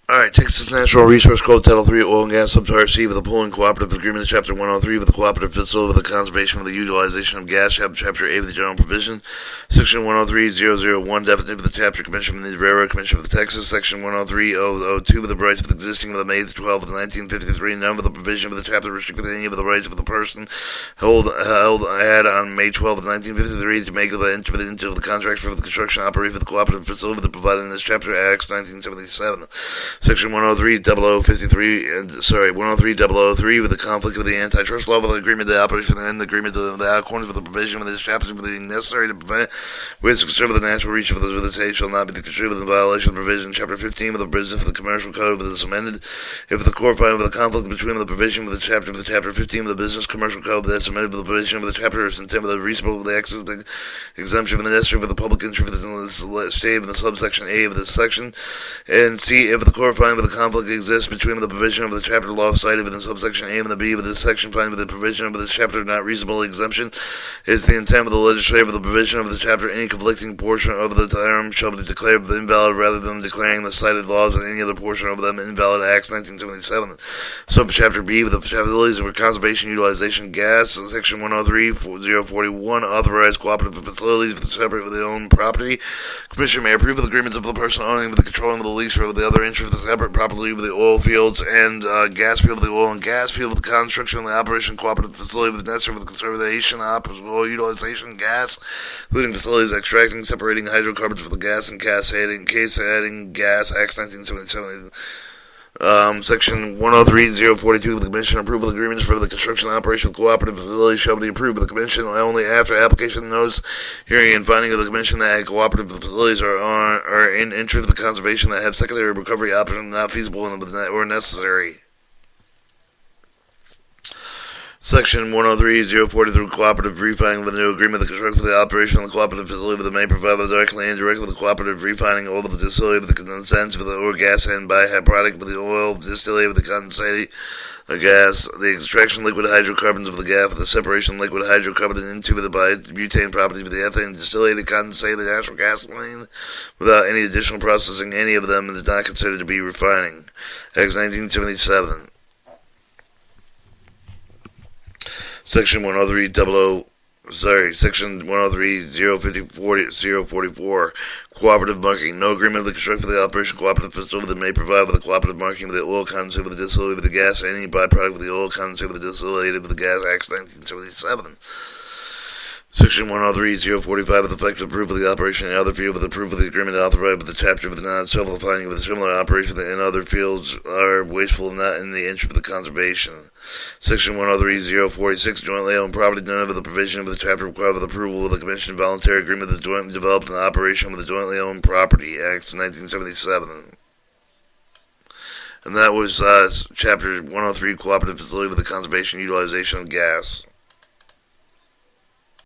Alright, Texas Natural Resource Code Title 3 Oil and Gas Subtitle C with the Pooling Cooperative Agreement, Chapter 103 with the Cooperative Facility with the Conservation of the Utilization of Gas, Chapter 8 with the General Provision, Section 103.001 Definitive of the Chapter Commission of the Railroad Commission of the Texas, Section 103.002 with the rights of the existing of the May 12 of 1953, none of the provision of the chapter restricted any of the rights of the person held had on May 12 of 1953 to make the enter into the contract for the construction operation of the cooperative facility that provided in this chapter Acts 1977. Section 103.003 with the conflict with the antitrust law with the agreement, the operation and the agreement, the accordance with the provision of this chapter being necessary to prevent with concern of the natural reach of the visitation shall not be contributed in violation of the provision. Chapter 15 of the business of the commercial code is amended if the court finds the conflict between the provision of the chapter 15 of the business commercial code that's amended with the provision of the chapter is intended with the reasonable the access the exemption for the necessary for the public interest for the state of the subsection A of this section, and C if the court finds the conflict exists between the provision of the chapter law cited within subsection A and the B of this section, find with the provision of this chapter not reasonable exemption is the intent of the legislature of the provision of the chapter. Any conflicting portion of the term shall be declared invalid rather than declaring the cited laws and any other portion of them invalid. Acts 1977. Subchapter B of the facilities for conservation utilization gas, section 103.041 authorized cooperative facilities for the separate of their own property. Commission may approve of the agreements of the person owning the controlling of the lease or the other interest of the separate property with the oil fields and gas field of the oil and gas field with the construction and the operation cooperative facility with the necessary for the conservation of oil utilization gas, including facilities extracting, separating hydrocarbons for the gas and case adding gas, Acts 1977. Section 103.042 of the Commission approval agreements for the construction and operation of cooperative facilities shall be approved by the Commission only after application notice, hearing and finding of the Commission that cooperative facilities are in interest of the conservation that have secondary recovery options not feasible or necessary. Section 103.043 Cooperative Refining with the new agreement, the construction of the operation of the cooperative facility that may provide directly and indirectly with the cooperative refining oil of the distillate with the condensate with the oil gas and byproduct with the oil distillate with the condensate gas, the extraction liquid hydrocarbons of the gas, the separation liquid hydrocarbon into the butane properties of the ethane distillated condensate, the natural gasoline, without any additional processing. Any of them is not considered to be refining. Acts 1977. Section 103.044 Cooperative Marketing. No agreement of the construction of the operation cooperative facility that may provide with the cooperative marketing of the oil condensate with the distillate with the gas, any byproduct with the oil condensate with the distillated with the gas, Acts 1977. Section 103.045 with effective approval of the operation in other field with approval of the agreement authorized with the chapter of the non-self-defining with a similar operation in other fields are wasteful and not in the interest of the conservation. Section 103.046 jointly owned property, none of the provision of the chapter required with approval of the Commission voluntary agreement that jointly developed an operation with the jointly owned property, Acts 1977. And that was Chapter 103 Cooperative Facility with the Conservation Utilization of Gas.